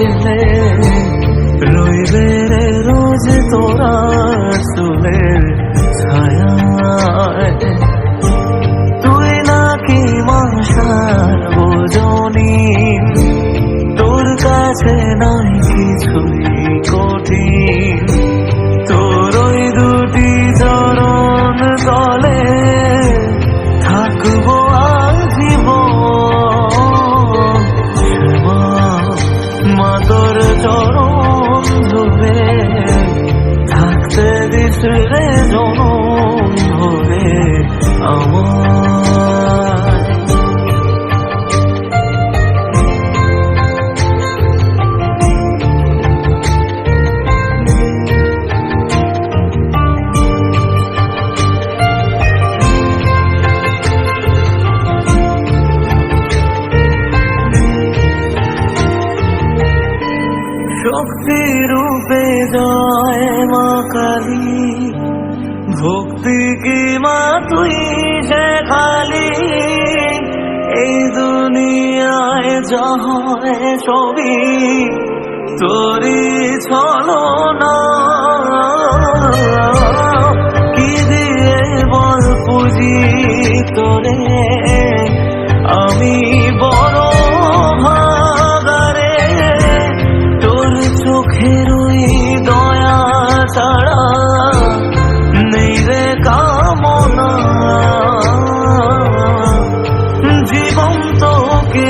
ছেলে রইবে রে রোজ তোরা চুলের ছায়ায়। তুই নাকি মাসার বোঝনি, তোর কাছে নাই কিছুই কঠিন। তোর ওই দুটি চরণ তলে থাকবো আজীবন। মা তোর চরণ ধরে থাকতে দিস রে জনম ধরে আমার। শক্তি রূপে জয় মা কালী, ভক্তি কি মা তুই সে খালি। এই দুনিয়ায় যা হয় সবই তোরই ছলনা। কি দিয়ে বল পুজি তোরে আমি বড় ভাগারে। তোর চোখের ওই দয়া ছাড়া নেই রে কামনা। জীবন তোকে